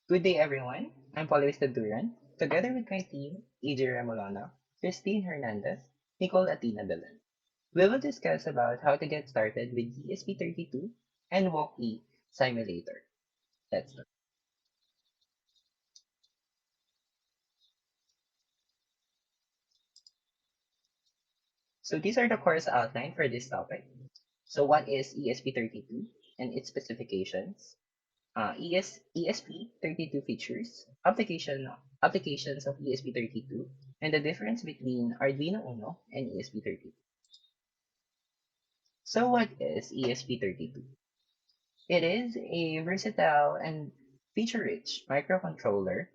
Good day, everyone. I'm Paulis Duran, together with my team, EJ Remolona, Christine Hernandez, Nicole Atina Belen. We will discuss about how to get started with ESP32 and Walk-E Simulator. Let's start. So these are the course outline for this topic. So what is ESP32 and its specifications? ESP32 features, applications of ESP32, and the difference between Arduino Uno and ESP32. So what is ESP32? It is a versatile and feature-rich microcontroller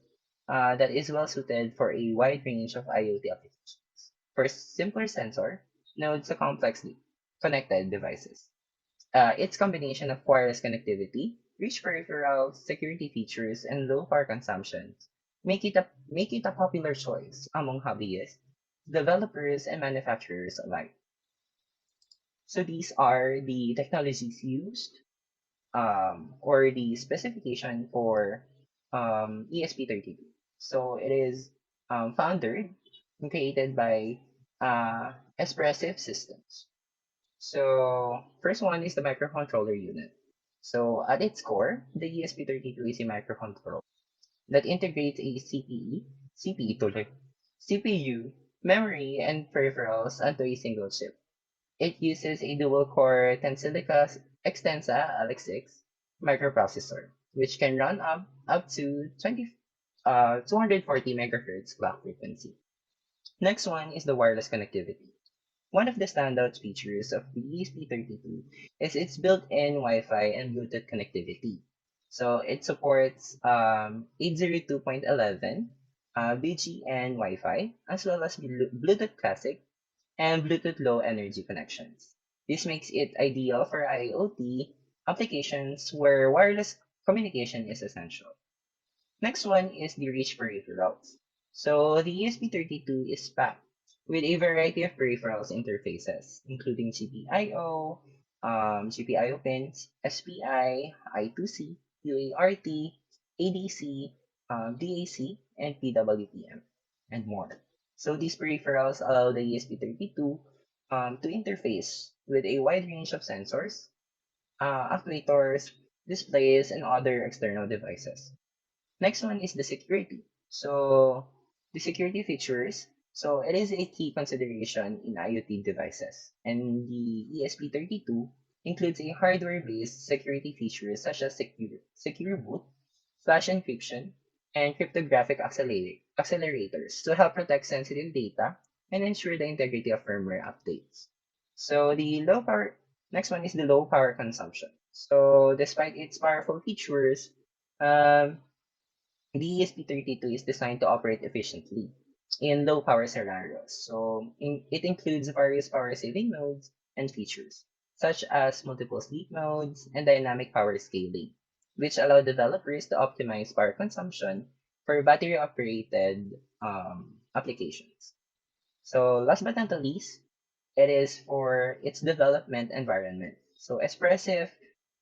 that is well suited for a wide range of IoT applications. For simpler sensor nodes to complexly connected devices. Its combination of wireless connectivity, rich peripherals, security features, and low power consumption make it a popular choice among hobbyists, developers, and manufacturers alike. So these are the technologies used or the specification for ESP32. So it is founded and created by Espressif Systems. So first one is the microcontroller unit. So at its core, the ESP32 is a microcontroller that integrates a CPE tuloy, CPU, memory, and peripherals onto a single chip. It uses a dual-core Tensilica Extensa LX6 microprocessor, which can run up to 240 megahertz clock frequency. Next one is the wireless connectivity. One of the standout features of the ESP32 is its built-in Wi-Fi and Bluetooth connectivity. So it supports 802.11 BGN Wi-Fi as well as Bluetooth Classic and Bluetooth Low Energy connections. This makes it ideal for IoT applications where wireless communication is essential. Next one is the rich peripherals. So the ESP32 is packed with a variety of peripherals interfaces, including GPIO, GPIO pins, SPI, I2C, UART, ADC, DAC, and PWPM, and more. So these peripherals allow the ESP32 to interface with a wide range of sensors, actuators, displays, and other external devices. Next one is the security. So the security features. So it is a key consideration in IoT devices. And the ESP32 includes a hardware-based security features such as secure boot, flash encryption, and cryptographic accelerators to help protect sensitive data and ensure the integrity of firmware updates. So the low power next one is the low power consumption. So despite its powerful features, um, the ESP32 is designed to operate efficiently in low power scenarios. So it includes various power saving modes and features, such as multiple sleep modes and dynamic power scaling, which allow developers to optimize power consumption for battery operated applications. So last but not the least, it is for its development environment. So Espressif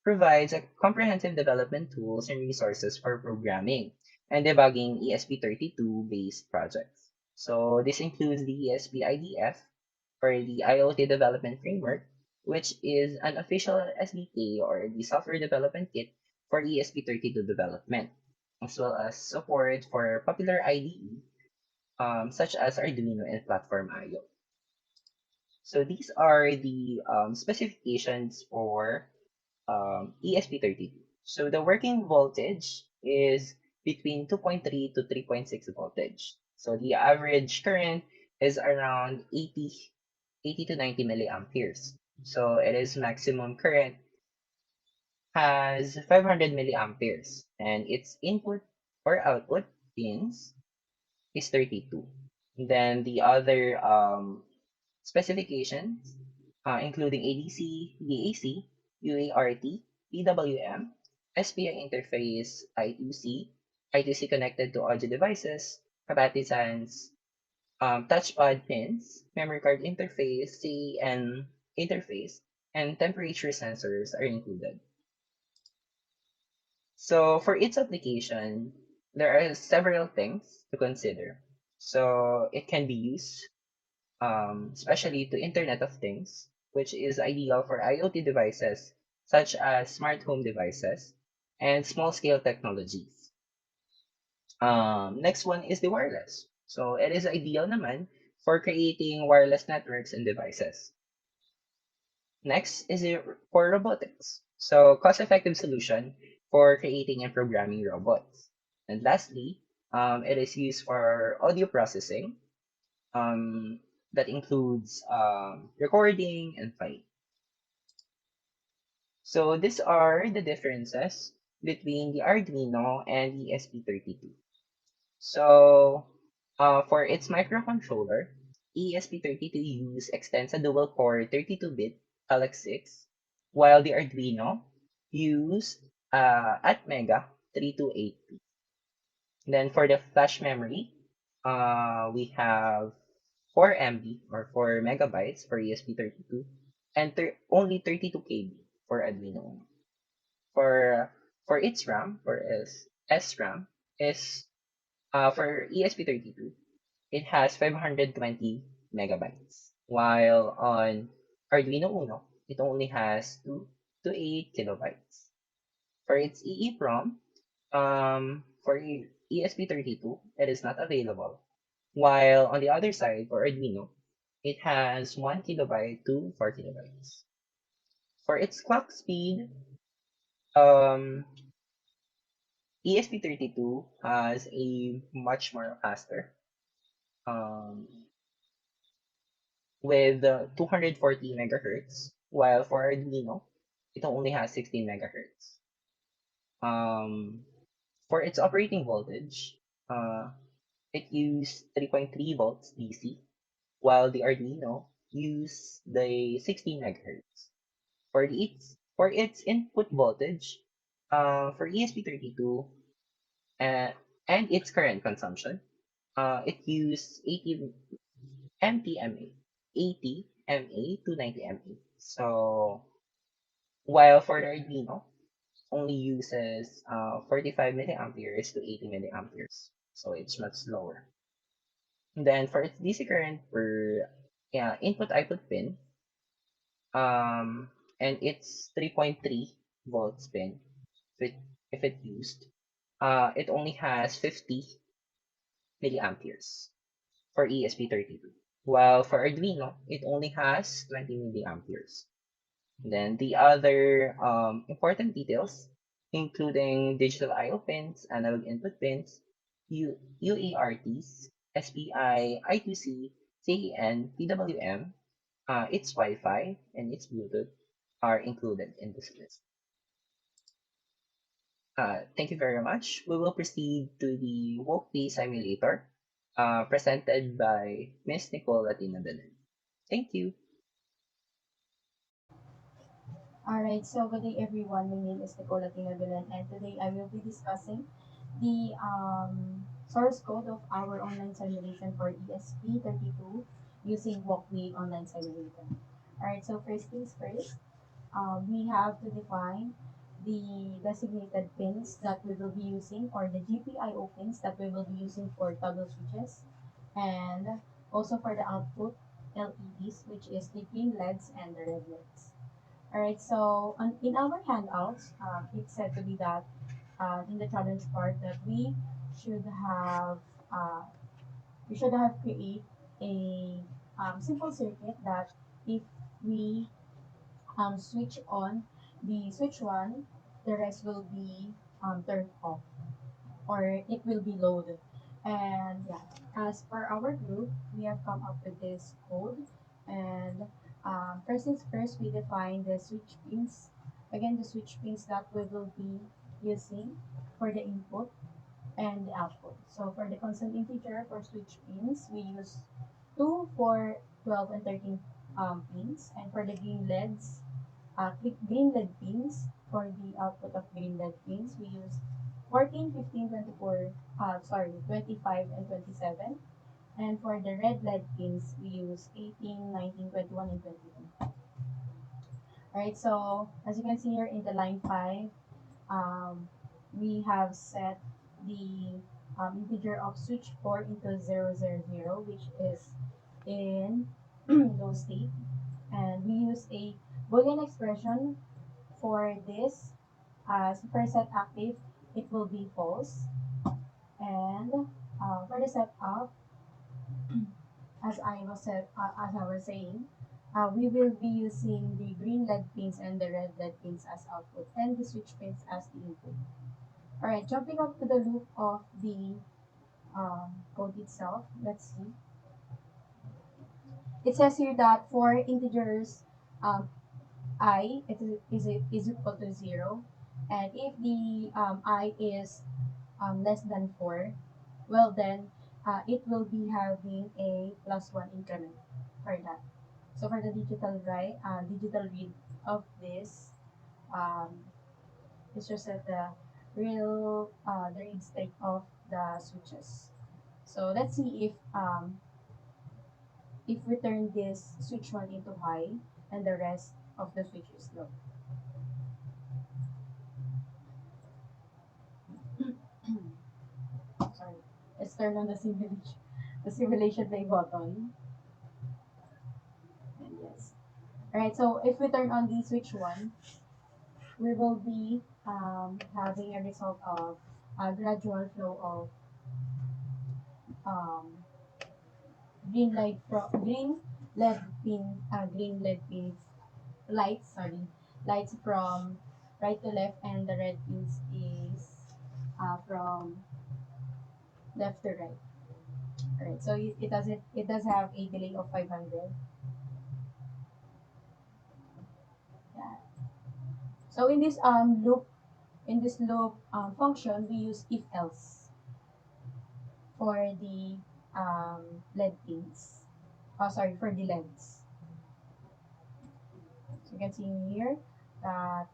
provides a comprehensive development tools and resources for programming and debugging ESP32 based projects. So this includes the ESP IDF or the IoT Development Framework, which is an official SDK or the software development kit for ESP32 development, as well as support for popular IDE such as Arduino and Platform IO. So these are the specifications for ESP32. So the working voltage is between 2.3 to 3.6 voltage. So the average current is around 80 to 90 milliamperes. So it is maximum current has 500 milliamperes and its input or output pins is 32. And then the other specifications, including ADC, DAC, UART, PWM, SPI interface, I2C, I2C connected to audio devices, capacitance, touchpad pins, memory card interface, CN interface, and temperature sensors are included. So for its application, there are several things to consider. So it can be used, especially to Internet of Things, which is ideal for IoT devices such as smart home devices and small-scale technologies. Next one is the wireless. So it is ideal naman for creating wireless networks and devices. Next is for robotics. So cost-effective solution for creating and programming robots. And lastly, it is used for audio processing. That includes recording and file. So these are the differences between the Arduino and ESP32. So for its microcontroller, ESP32 extends a dual-core 32-bit Alex6, while the Arduino used Atmega 328P. Then for the flash memory, we have 4 MB or 4 megabytes for ESP32 and only 32 KB for Arduino. For for its RAM, for SRAM, is for ESP32, it has 520 megabytes, while on Arduino Uno, it only has 2 to 8 kilobytes. For its EEPROM, for ESP32, it is not available, while on the other side, for Arduino, it has 1 kilobyte to 4 kilobytes. For its clock speed, um, ESP32 has a much more faster um, with 240 megahertz, while for Arduino, it only has 16 megahertz. Um, for its operating voltage, it used 3.3 volts DC, while the Arduino used the 16 megahertz. For its input voltage, for ESP32 uh, and its current consumption, it used 80 MTMA, 80 MA to 90 MA. So while for the Arduino, only uses 45 milliamperes to 80 milliamperes. So it's much slower. And then for its DC current per input-output pin, um, and it's 3.3 volts pin, if it used, it only has 50 milliamperes for ESP32. While for Arduino, it only has 20 milliamperes. Then the other important details, including digital I/O pins, analog input pins, UARTs, SPI, I2C, CAN, PWM, its Wi-Fi, and its Bluetooth are included in this list. Thank you very much. We will proceed to the Walkbee simulator presented by Miss Nicole Latino-Belen. Thank you. Alright, so good day everyone. My name is Nicola Tinagulan and today I will be discussing the source code of our online simulation for ESP32 using Walkway Online Simulator. Alright, so first things first, we have to define the designated pins that we will be using or the GPIO pins that we will be using for toggle switches and also for the output LEDs, which is the green LEDs and the red LEDs. All right, so in our handouts, it said to be that in the challenge part that should have uh, we should have create a simple circuit that if we switch on the switch one, the rest will be turned off or it will be loaded. And yeah, as per our group, we have come up with this code. And first things first, we define the switch pins. Again, the switch pins that we will be using for the input and the output. So for the constant integer for switch pins, we use 2 for 12 and 13 pins. And for the green LEDs, green LED pins, for the output of green LED pins, we use 14, 15, 24, 25 and 27. And for the red LED pins, we use 18, 19, 21, and 22. Alright, so as you can see here in the line 5, um, we have set the integer of switch 4 into 000, which is in low state. And we use a Boolean expression for this. As for set active, it will be false. And for the setup, as I was saying, we will be using the green LED pins and the red LED pins as output, and the switch pins as the input. All right, jumping up to the loop of the code itself. Let's see. It says here that for integers um, I is equal to 0, and if the I is less than 4, well then it will be having a +1 increment for that. So for the digital read of this, um, it's just at the read state of the switches. So let's see if we turn this switch 1 into high and the rest of the switch is low. Sorry. Let's turn on the simulation play button. And yes. Alright, so if we turn on the switch 1, we will be having a result of a gradual flow of um, green LED pins lights from right to left, and the red pins is from left to right. Alright, so it does have a delay of 500. Yeah. So in this loop function, we use if else for the LED pins. Oh, sorry, for the LEDs. So you can see here that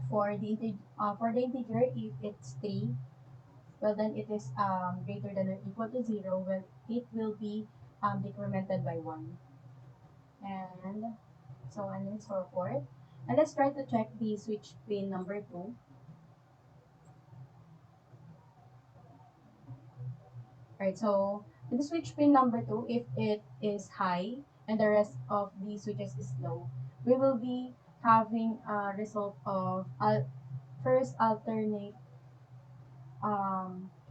for the integer, if it's 3, well then it is greater than or equal to 0. Well, it will be decremented by 1, and so on and so forth. And let's try to check the switch pin number 2. Right, so with the switch pin number 2, if it is high and the rest of the switches is low, we will be having a result of first alternate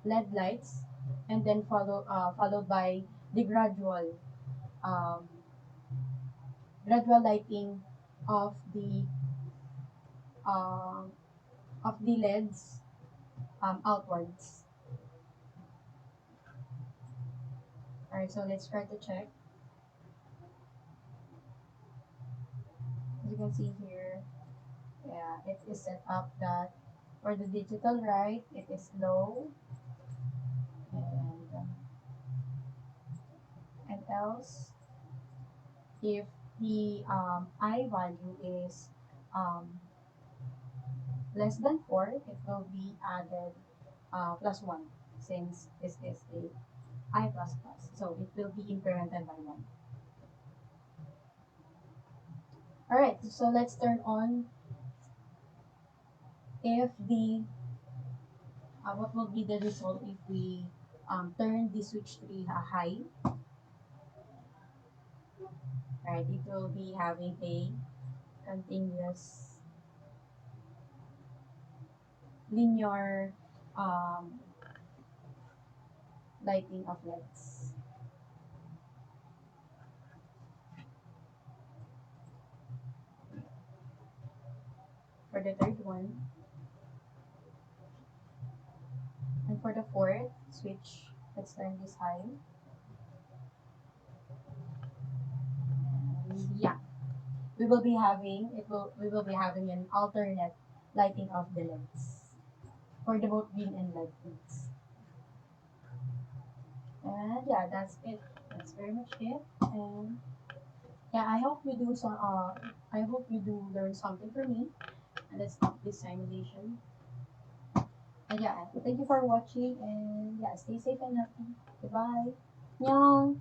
LED lights, and then followed by the um, gradual lighting of the um, LEDs outwards. Alright, so let's try to check. As you can see here, yeah, it is set up that for the digital right, it is low, and else if the I value is um, less than 4, it will be added +1, since this is a I plus plus, so it will be incremented by 1. Alright, so let's turn on if the what will be the result if we turn the switch to be high. Right, it will be having a continuous linear um, lighting of LEDs. For the third one, and for the fourth switch, let's turn this high. And yeah, we will be having an alternate lighting of the LEDs for the both green and red pins. And yeah, that's it. That's very much it. And yeah, I hope you do learn something from me. And let's stop this simulation. And yeah, thank you for watching, and yeah, stay safe and happy. Goodbye. Annyeong.